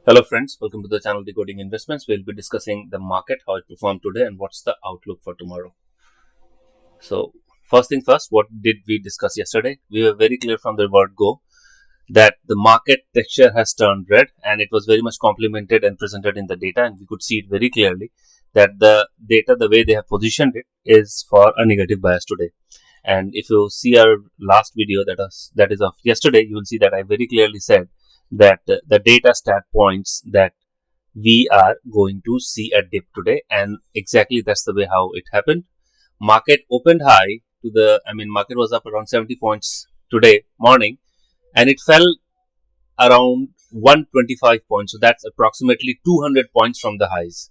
Hello friends, welcome to the channel Decoding Investments. We'll be discussing the market, how it performed today and what's the outlook for tomorrow. So first thing first, what did we discuss yesterday? We were very clear from the word go that the market texture has turned red and it was very much complemented and presented in the data, and we could see it very clearly that the data, the way they have positioned it, is for a negative bias today. And if you see our last video that is of yesterday, you will see that I very clearly said that the data stat points that we are going to see a dip today, and exactly that's the way how it happened. Market opened high to market was up around 70 points today morning, and it fell around 125 points. So that's approximately 200 points from the highs.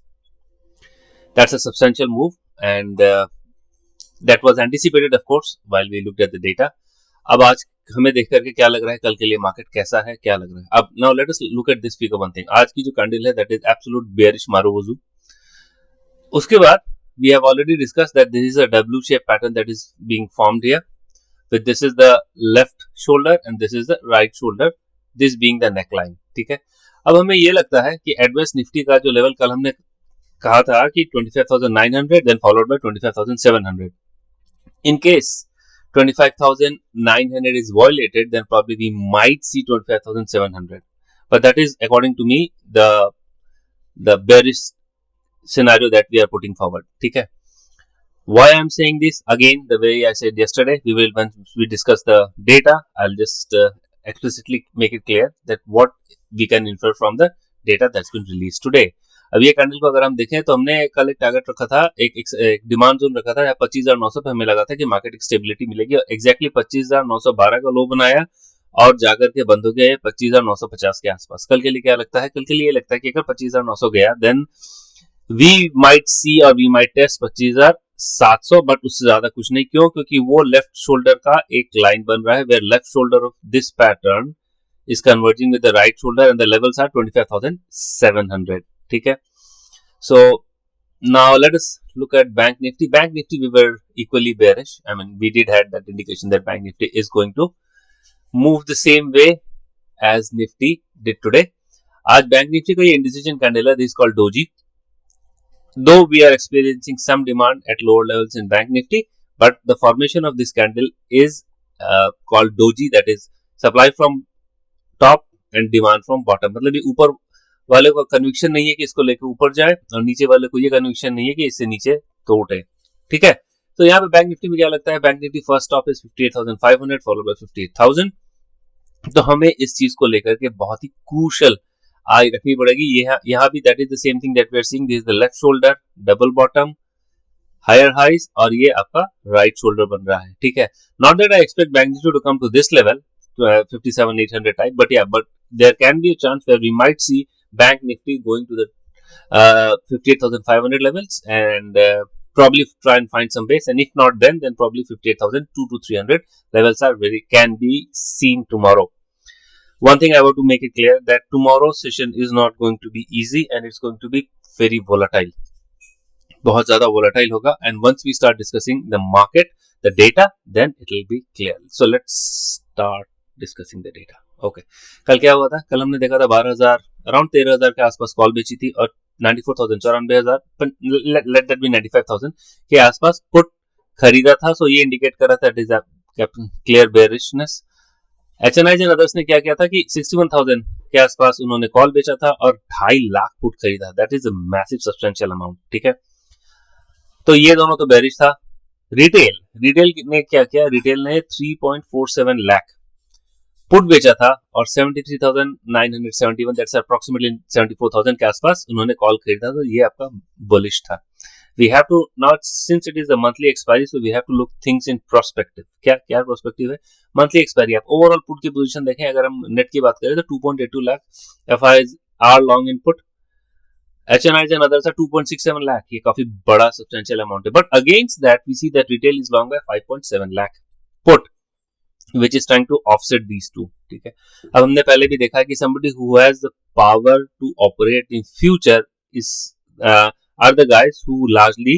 That's a substantial move, and that was anticipated, of course, while we looked at the data. अब आज हमें देख करके क्या लग रहा है, कल के लिए मार्केट कैसा है, क्या लग रहा है. अब now let us look at this figure one thing. आज की जो कैंडल है दैट इज एब्सोल्यूट बेयरिश मारुवुजू. उसके बाद we have already discussed that this is a W shaped pattern that is being formed here, with this is the left shoulder and this is the right shoulder, this being the neckline. ठीक है. अब हमें ये लगता है कि advance Nifty का जो लेवल कल हमने कहा था कि 25,900 then followed by 25,700. In case 25,900 is violated, then probably we might see 25,700. But that is, according to me, the bearish scenario that we are putting forward. Okay. Why I am saying this? Again, the way I said yesterday, when we discuss the data, I'll just explicitly make it clear that what we can infer from the data that's been released today. अब ये candle को अगर हम देखें तो हमने कल एक टारगेट रखा था, एक डिमांड जोन रखा था 25,900 पे. हमें लगा था कि मार्केट एक स्टेबिलिटी मिलेगी और एग्जैक्टली 25,912 का लो बनाया और जाकर के बंद हो गया 25,950 के आसपास. कल के लिए क्या लगता है? कल के लिए लगता है कि अगर 25,900 गया देन वी माइट सी और वी माइट टेस्ट 25,700, बट उससे ज्यादा कुछ नहीं. क्यों? क्योंकि वो लेफ्ट शोल्डर का एक लाइन बन रहा है where left shoulder of this pattern is converging with the right shoulder and the levels are 25,700. ठीक है. So now let us look at Bank Nifty. Bank Nifty we were equally bearish. I mean we did had that indication that Bank Nifty is going to move the same way as Nifty did today. आज Bank Nifty का ये indecision candle है, this is called Doji. Though we are experiencing some demand at lower levels in Bank Nifty, but the formation of this candle is called Doji, that is supply from top and demand from bottom. मतलब ये ऊपर वाले को conviction नहीं है कि इसको लेकर ऊपर जाए और नीचे वाले को ये कन्विक्शन नहीं है कि इससे नीचे तो उठे. ठीक है. तो यहाँ पे बैंक निफ्टी में क्या लगता है? Bank Nifty first stop is 58,500 followed by 58,000. तो हमें इस चीज को लेकर के बहुत ही क्रूशल आई रखनी पड़ेगी. यहाँ भी that is the same thing that we are seeing. This is the left shoulder, double bottom, higher highs, और ये आपका राइट शोल्डर बन रहा है. ठीक है. Not that I expect bank Nifty to come to this level 57,800 type, but there can be a chance where we might see Bank Nifty going to the 58,500 levels and probably try and find some base, and if not then probably 58,200 to 300 levels can be seen tomorrow. One thing I want to make it clear that tomorrow's session is not going to be easy and it's going to be very volatile. बहुत ज्यादा volatile होगा, and once we start discussing the market, the data, then it will be clear. So let's start discussing the data. Okay. कल क्या हुआ था? कल हमने देखा था 12,000 अराउंड 13,000 के आसपास कॉल बेची थी और 94,000 94,000 लेट दैट बी 95,000 के आसपास पुट खरीदा था. सो ये इंडिकेट कर रहा था it is clear bearishness. HNIs and others ने क्या किया था कि 61,000 के आसपास उन्होंने कॉल बेचा था और 2.5 लाख पुट खरीदा. That is a massive substantial amount. ठीक है. तो ये दोनों तो बेरिश था. रिटेल ने क्या किया? रिटेल ने 3.47 लाख पुट बेचा था और 73,971 दैट्स अप्रोक्सीमेटली 74,000 के आसपास उन्होंने कॉल खरीदा. तो ये आपका बुलिश था. We have to not since it is a monthly expiry, so we have to look things in prospective. क्या प्रोस्पेक्टिव है? Monthly expiry. आप ओवरऑल पुट की पोजीशन देखें, अगर हम नेट की बात करें तो 2.82 lakh FIIs are long in put. HNIs and others are 2.67 lakh. ये काफी बड़ा सब्सटेंशियल अमाउंट है. But against that we see that retail is long by 5.7 lakh put which is trying to offset these two. ठीक है. अब हमने पहले भी देखा कि somebody who has the power to operate in future is are the guys who largely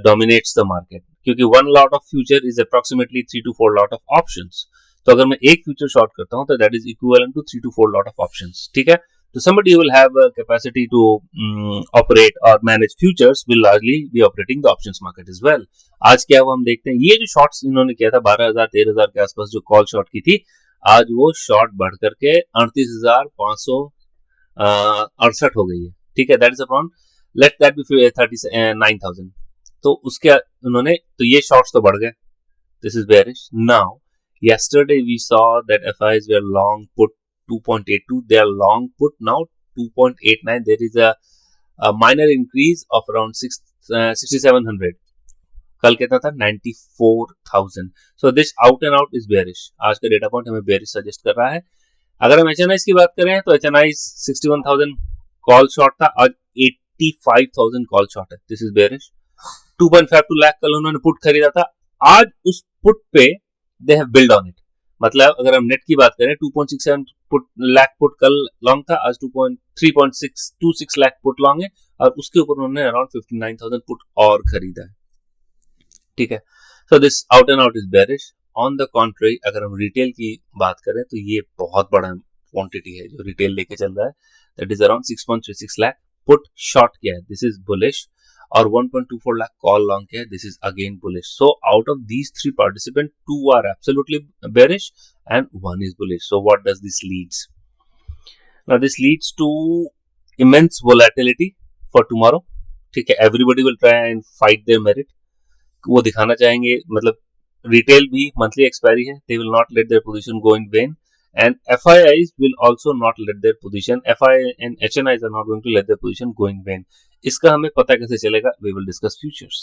dominates the market. क्योंकि one lot of future is approximately 3 to 4 lot of options. तो अगर मैं एक फ्यूचर शॉर्ट करता हूं तो that is equivalent to 3 to 4 lot of options. ठीक है. So somebody who will have a capacity to operate or manage futures will largely be operating the options market as well. आज क्या हुआ हम देखते हैं, ये जो शॉर्ट्स इन्होंने किया था 12,000 13,000 के आसपास जो कॉल शॉर्ट की थी, आज वो शॉर्ट बढ़ करके 38,568 हो गई है, ठीक है. That is around, let that be 39,000. तो उसके उन्होंने, तो ये शॉर्ट्स तो बढ़ गए. This is bearish. Now yesterday we saw that FIs were long put 2.82, they are long put now 2.89. There is a minor increase of around 6,700. कल कितना था 94,000. So this out and out is bearish. आज का data point हमें bearish suggest कर रहा है. अगर हम HNIs की बात करें तो HNIs 61,000 कॉल शॉर्ट था, आज 85,000 कॉल शॉर्ट है. This is bearish. 2.52 लाख कल उन्होंने पुट खरीदा था, आज उस पुट पे they have build on it. मतलब अगर हम नेट की बात करें 2.67 लाख पुट कल लॉन्ग था, आज 3.626 लाख पुट लॉन्ग है, और उसके ऊपर उन्होंने अराउंड 59,000 पुट और खरीदा है, ठीक है. So this out and out is bearish. On the contrary अगर हम रिटेल की बात करें तो ये बहुत बड़ा क्वांटिटी है जो रिटेल लेके चल रहा है. That is around 6.36 lakh put short किया है. This is bullish. और 1.24 lakh call long है. This is again bullish. So out of these three participants, 2 are absolutely bearish and 1 is bullish. So what does this leads? Now this leads to immense volatility for tomorrow. ठीक है, everybody will try and fight their merit. वो दिखाना चाहेंगे, मतलब retail भी monthly expiry है. They will not let their position go in vain. And FIIs will also not let their position, FI and HNIs are not going to let their position go in vain. इसका हमें पता कैसे चलेगा? We will discuss futures.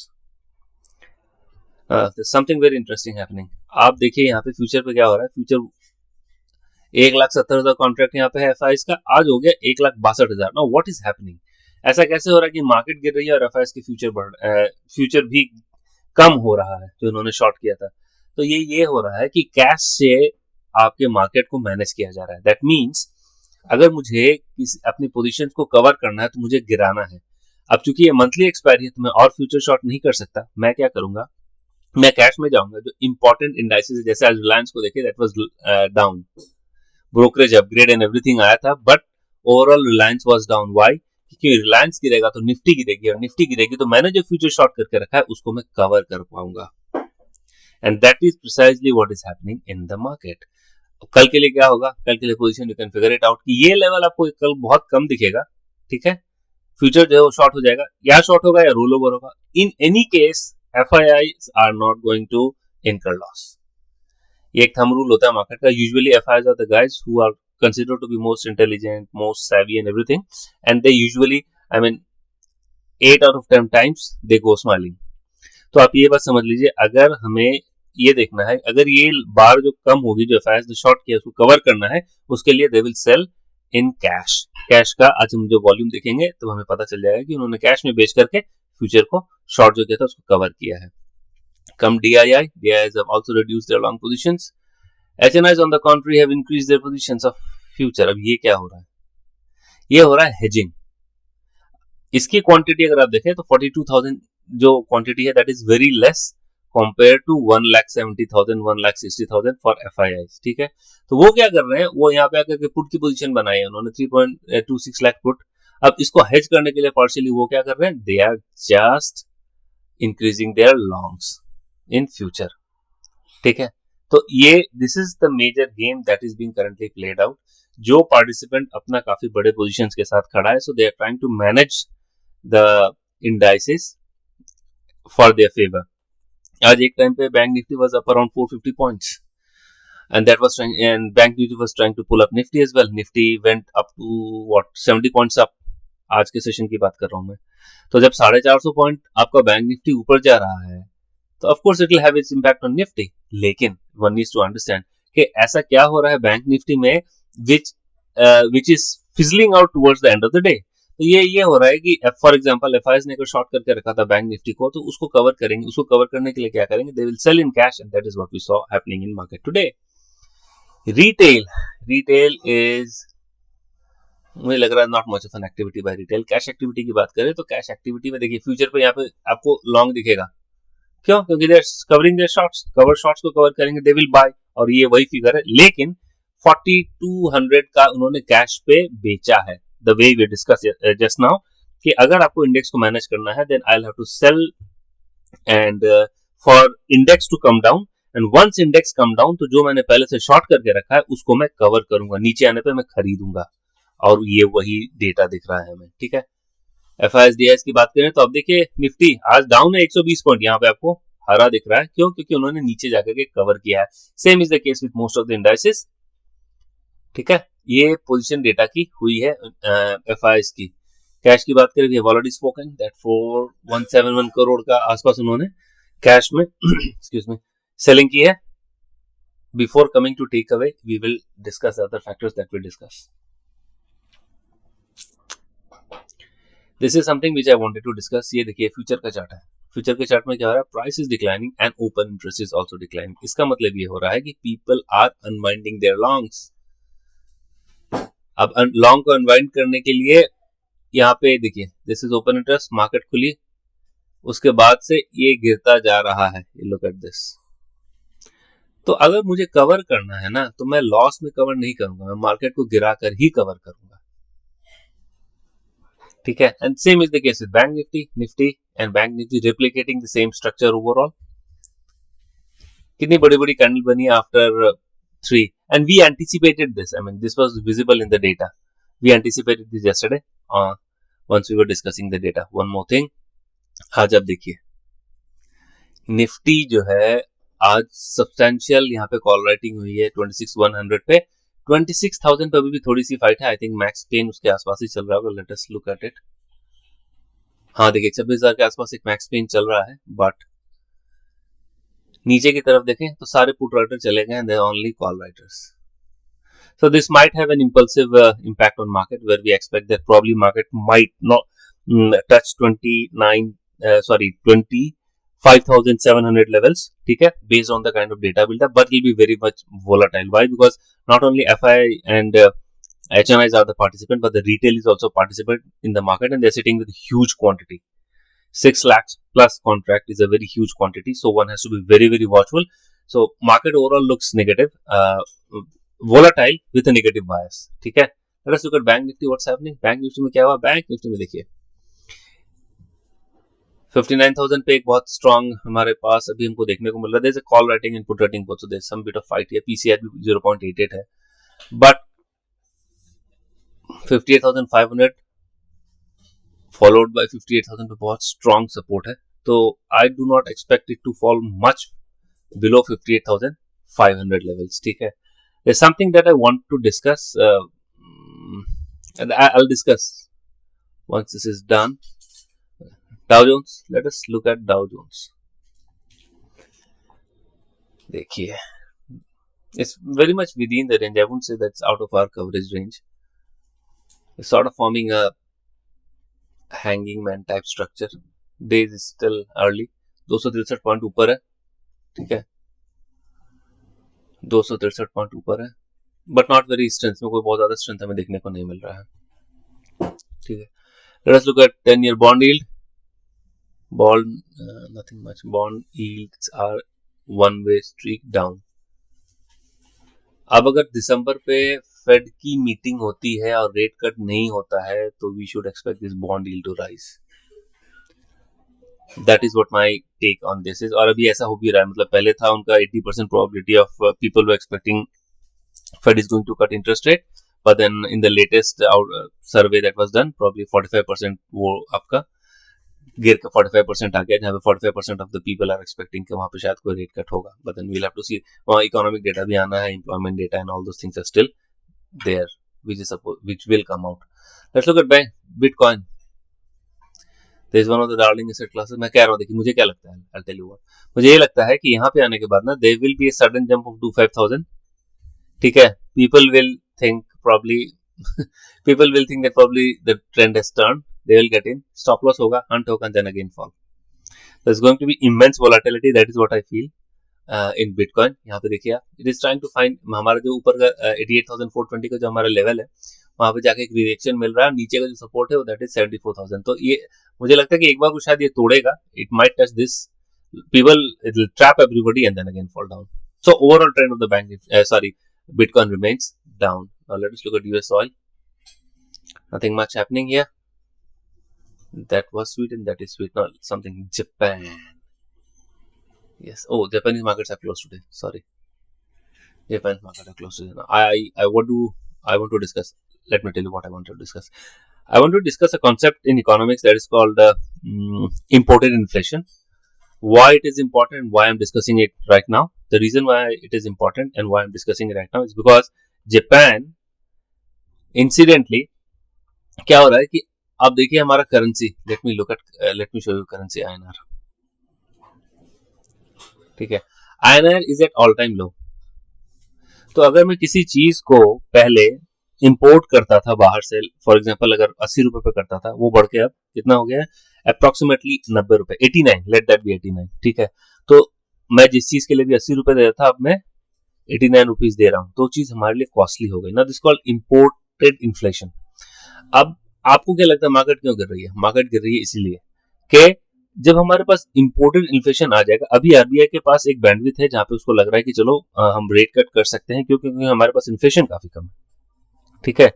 There's something very interesting happening. आप देखिए यहाँ पे future पे क्या हो रहा है. फ्यूचर 1,70,000 कॉन्ट्रैक्ट यहाँ पे है FIs का, आज हो गया 1,62,000. Now what is happening? ऐसा कैसे हो रहा है कि मार्केट गिर रही है और FIs की फ्यूचर भी कम हो रहा है जो उन्होंने शॉर्ट किया था? तो ये हो रहा है कि कैश से आपके मार्केट को मैनेज किया जा रहा है. दैट मीन्स अगर मुझे अपनी पोजीशंस को कवर करना है तो मुझे गिराना है. अब चूंकि ये मंथली एक्सपायरी है तो मैं और फ्यूचर शॉर्ट नहीं कर सकता. मैं क्या करूंगा, मैं कैश में जाऊंगा. जो इंपॉर्टेंट इंडाइसेस है, जैसे आज रिलायंस को देखिए, that was down, brokerage upgrade and everything आया था, but overall Reliance was down. Why? क्योंकि रिलायंस गिरेगा तो निफ्टी गिरेगी, और निफ्टी गिरेगी तो मैंने जो फ्यूचर शॉर्ट करके रखा है उसको मैं कवर कर पाऊंगा. And that is precisely what is happening in the market. कल के लिए क्या होगा? कल के लिए position you can figure it out कि ये लेवल आपको कल बहुत कम दिखेगा, ठीक है. फ्यूचर जो है वो शॉर्ट हो जाएगा, या शॉर्ट होगा या रोल ओवर होगा. In any case FIIs are not going to incur loss. ये एक थंब रूल होता है मार्केट का. Usually FIIs are the guys who are considered to be most intelligent, most savvy and everything, and they usually, I mean 8 out of 10 times they go smiling. तो आप ये बात समझ लीजिए, अगर हमें ये देखना है, अगर ये बार जो कम होगी जो FIIs ने शॉर्ट किया उसको कवर करना है, उसके लिए they will sell in cash. Cash का आज हम जो वॉल्यूम देखेंगे तो हमें पता चल जाएगा कि उन्होंने कैश में बेच करके फ्यूचर को शॉर्ट जो किया था उसको कवर किया है. कम DIIs have also reduced their long positions. HNIs on the contrary have increased their positions of future. अब ये क्या हो रहा है? ये हो रहा है hedging. इसकी क्वांटिटी अगर आप देखें तो 42,000 जो क्वांटिटी है, that is very less compare to 1,70,000 1,60,000 for FIIs, ठीक है. तो वो क्या कर रहे हैं, वो यहाँ पे आकर के पुट की पोजीशन बनाई है उन्होंने 3.26 लाख पुट. अब इसको हेज करने के लिए पार्शियली वो क्या कर रहे हैं, they are just increasing their longs in future, ठीक है. तो ये this is the major game that is being currently played out. जो पार्टिसिपेंट अपना काफी बड़े पोजीशंस के साथ खड़ा है, so they are trying to manage the indices for their favour. आज एक टाइम पे Bank Nifty was up around 450 points, and that was trying, and bank nifty was trying to pull up nifty as well. Nifty went up to what 70 points up. आज के session की बात कर रहा हूं मैं. तो जब 450 पॉइंट आपका बैंक निफ्टी ऊपर जा रहा है तो of course it will have it's impact on Nifty. लेकिन वन नीड्स टू अंडरस्टैंड कि ऐसा क्या हो रहा है बैंक निफ्टी में which is fizzling out towards the end of the day. तो ये हो रहा है कि फॉर एग्जांपल FIs ने अगर शॉर्ट करके रखा था बैंक निफ्टी को, तो उसको कवर करेंगे. उसको कवर करने के लिए क्या करेंगे, they will sell in cash, and that is what we saw happening in market today. Retail is, मुझे लग रहा है not much of an activity by retail. Cash activity की बात करें तो कैश एक्टिविटी में देखिए फ्यूचर पे यहाँ पे आपको लॉन्ग दिखेगा. क्यों? क्योंकि they are covering their shorts. Cover shorts को कवर करेंगे, दे विल बाय, और ये वही फिगर है. लेकिन 4200 का उन्होंने कैश पे बेचा है. The way we discuss just now कि अगर आपको इंडेक्स को मैनेज करना है then I will have to sell and for index to come down, and once index come down तो जो मैंने पहले से शॉर्ट करके रखा है उसको मैं कवर करूंगा, नीचे आने पे मैं खरीदूंगा. और ये वही डेटा दिख रहा है हमें. ठीक है, FISDS की बात करें तो अब देखिए निफ्टी आज डाउन है 120 पॉइंट, यहाँ पे आपको हरा दिख रहा है. क्यों? क्योंकि उन्होंने नीचे जाकर के कवर किया है. Same is the case with most of the indices. ठीक है, ये पोजीशन डेटा की हुई है FIS की. कैश की बात करें, we have already spoken that 4171 crore का आसपास उन्होंने कैश में एक्सक्यूज मी सेलिंग की है. Before coming to take away we will discuss other factors that we discuss. This is something which I wanted to discuss. ये देखिए फ्यूचर का chart है. फ्यूचर के चार्ट में क्या हो रहा है? Price is declining and open interest is also declining. इसका मतलब ये हो रहा है कि people are unwinding their longs. अब लॉन्ग को अनवाइंड करने के लिए यहाँ पे देखिए this is open interest, market खुली, उसके बाद से ये गिरता जा रहा है. Look at this. तो अगर मुझे कवर करना है ना तो मैं लॉस में कवर नहीं करूंगा, मैं मार्केट को गिरा कर ही कवर करूंगा. ठीक है, and same is the case with bank Nifty and bank Nifty replicating the same structure overall. कितनी बड़ी बड़ी कैंडल बनी after 3 and we anticipated this. I mean this was visible in the data. We anticipated this yesterday once we were discussing the data. One more thing, आज आप देखिए Nifty जो है आज सब्सटैंशियल यहाँ पे कॉल राइटिंग हुई है 26,100 पे. 26,000 पे अभी भी थोड़ी सी फाइट है. आई थिंक मैक्स पेन उसके आसपास ही चल रहा होगा. Late us look at it. हाँ देखिए 26,000 के आसपास एक मैक्स पेन चल रहा है, बट नीचे की तरफ देखें तो सारे पुट राइटर चले गए and they are only call writers. So this might have an impulsive impact on market, where we expect that probably market might not touch 25,700 levels. ठीक है, based on the kind of data build up, but will be very much volatile. Why? Because not only FI and HNIs are the participant, but the retail is also participant in the market, and they're sitting with huge quantity. 6 lakhs plus contract is a very huge quantity, so one has to be very very watchful. So market overall looks negative. Volatile with a negative bias. ठीक है, let us look at bank Nifty. What's happening bank Nifty में क्या हुआ? Bank Nifty में देखिए 59,000 पे एक बहुत स्ट्रांग हमारे पास अभी हमको देखने को मिल रहा है. There is a call writing and put writing both, so there is some bit of fight here. PCR भी 0.88 है, बट 58,500 फॉलोड बाय 58,000 पे बहुत स्ट्रांग सपोर्ट है. तो I do not expect it to fall much below 58,500 levels. ठीक है, there's something that I want to discuss, and I'll discuss once this is done. Dow Jones, let us look at Dow Jones. देखिए it's very much within the range. I won't say that's out of our coverage range. It's sort of forming a hanging man type structure. Days is still early. 263 point ऊपर है. ठीक है, 263 point ऊपर है, but not very strength में कोई बहुत ज्यादा स्ट्रेंथ हमें देखने को नहीं मिल रहा है. ठीक है, let us look at 10-year bond yield. Bond nothing much. Bond yields are one way streak down. अब अगर दिसंबर पे फेड की मीटिंग होती है और रेट कट नहीं होता है तो we should expect this bond yield to rise. That is what my take on this is. और अभी ऐसा हो भी रहा है. मतलब पहले था उनका 80% probability of people were expecting Fed is going to cut interest rate, but then in the latest survey that was done, probably 45% वो आपका गिर के 45% आ गया, जहाँ पे 45% of the people are expecting कि वहाँ पे शायद कोई रेट कट होगा. But then we'll have to see. वहाँ इकोनॉमिक डेटा भी आना है, employment data and all those things are still there, which will come out. Let's look at Bitcoin. There is one of the darling asset classes. मैं कह रहा हूँ देखिए मुझे क्या लगता है. I'll tell you what. मुझे ये लगता है कि यहाँ पे आने के बाद ना there will be a sudden jump of 25,000. ठीक है, people will think that probably the trend has turned. They will get in. Stop loss होगा, hunt होगा, and then again fall. There's going to be immense volatility. That is what I feel in Bitcoin. यहाँ पे देखिए आप, it is trying to find हमारा जो ऊपर का 88,420 का जो हमारा लेवल है वहां पे जाके एक रिएक्शन मिल रहा है. नीचे का जो सपोर्ट है वो दैट इज 74,000. तो ये मुझे लगता है कि एक बार को शायद ये तोड़ेगा. It might touch this. People it will trap everybody and then again fall down. So overall trend of the bank Bitcoin remains down. Now let us look at US oil. Nothing much happening here. That was Sweden. That is Sweden. No, something Japan. Yes. Oh, Japanese markets are closed today. Sorry. Japanese markets are closed today. Now, I want to discuss. Let me tell you what I want to discuss. I want to discuss a concept in economics that is called imported inflation. Why it is important and why I'm discussing it right now. The reason why it is important and why I'm discussing it right now is because Japan, incidentally, क्या हो रहा है कि आप देखिए हमारा currency. Let me show you currency INR. ठीक है, INR is at all time low. तो अगर मैं किसी चीज को पहले इंपोर्ट करता था बाहर से, फॉर एग्जांपल अगर 80 रुपए पे करता था, वो बढ़ के अब कितना हो गया है, अप्रोक्सीमेटली 90 रुपए, 89, लेट दैट बी 89. ठीक है, तो मैं जिस चीज के लिए भी 80 रुपए दे रहा था, अब मैं 89 रुपीज दे रहा हूं, तो चीज हमारे लिए कॉस्टली हो गई ना. This called imported inflation. अब आपको क्या लगता है मार्केट क्यों गिर रही है? मार्केट गिर रही है इसीलिए कि जब हमारे पास इंपोर्टेड इन्फ्लेशन आ जाएगा, अभी आरबीआई के पास एक बैंडविड्थ है जहां पे उसको लग रहा है कि चलो हम रेट कट कर सकते हैं क्योंकि हमारे पास इन्फ्लेशन काफी कम है. ठीक है,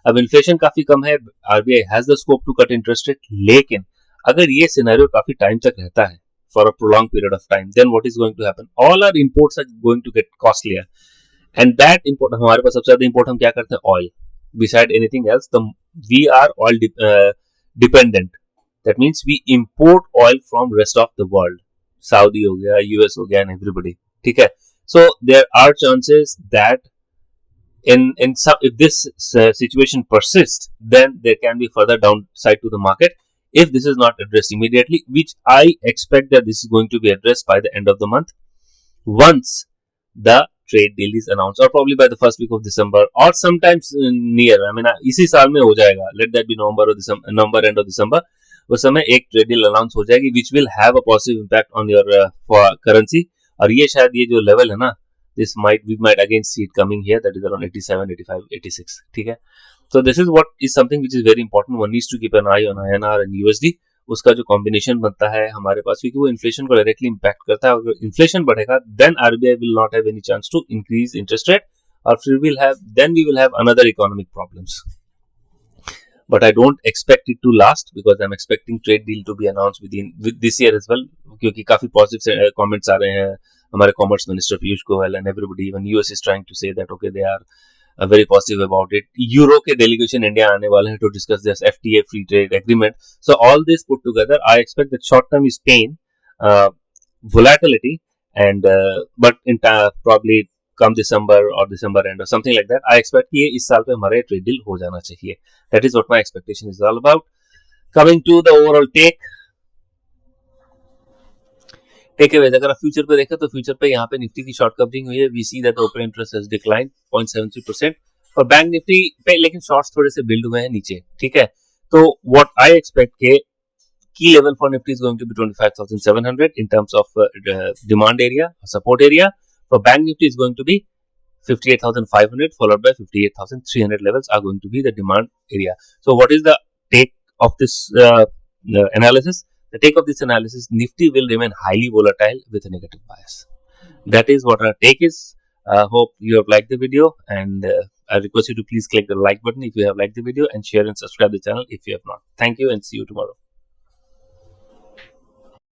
अब इन्फ्लेशन काफी कम है, RBI has the scope to cut interest rate. लेकिन अगर ये सिनेरियो काफी टाइम तक रहता है, for a prolong period of time, then what is going to happen? All our imports are going to get costlier, and that import, हमारे पास सबसे ज्यादा इंपोर्ट हम क्या करते हैं? Oil. Beside anything else, we are oil dependent. That means we import oil from rest of the world. Saudi हो गया, US हो गया, and everybody. ठीक है. So there are chances that if this situation persists, then there can be further downside to the market if this is not addressed immediately, which I expect that this is going to be addressed by the end of the month, once the trade deal is announced, or probably by the first week of December, or sometimes near. I mean, इसी साल में हो जाएगा. Let that be November or December, November end of December. उस समय एक trade deal announce हो जाएगी, which will have a positive impact on your currency. और ये शायद ये जो लेवल है ना, we might again see it coming here, that is around 87, 85, 86. ठीक है. So this is what is something which is very important. One needs to keep an eye on INR and USD. उसका जो combination बनता है हमारे पास, क्योंकि वो inflation को डायरेक्टली इंपैक्ट करता है. अगर इन्फ्लेशन बढ़ेगा, then RBI will not have any chance to increase interest rate, और फिर we will have another economic problems. But I don't expect it to last, because I am expecting trade deal to be announce with this year as well, क्योंकि काफी positive comments आ रहे हैं. हमारे commerce minister Piyush Goyal and everybody, even US is trying to say that okay they are very positive about it. Euro के delegation India आने वाले हैं to discuss this FTA free trade agreement. So all this put together, I expect that short term is pain, volatility, and but in probably come December or December end or something like that, I expect कि ये इस साल पे हमारे trade deal हो जाना चाहिए. That is what my expectation is all about. Coming to the overall take Awez, अगर आप फ्यूचर पे देखें तो फ्यूचर पे यहाँ पे निफ्टी की शॉर्ट कवरिंग हुई है. We see that open interest has decline 0.73% और बैंक निफ्टी पे, लेकिन शॉर्ट्स थोड़े से बिल्ड हुए हैं नीचे. ठीक है, तो व्हाट आई एक्सपेक्ट के key level for Nifty is going to be 25,700 in terms of demand area, support area. For bank nifty is going to be 58,500 followed by 58,300 levels are going to be the demand area. So what is the take of this analysis? The take of this analysis, Nifty will remain highly volatile with a negative bias. That is what our take is. Hope you have liked the video, and I request you to please click the like button if you have liked the video, and share and subscribe the channel if you have not. Thank you and see you tomorrow.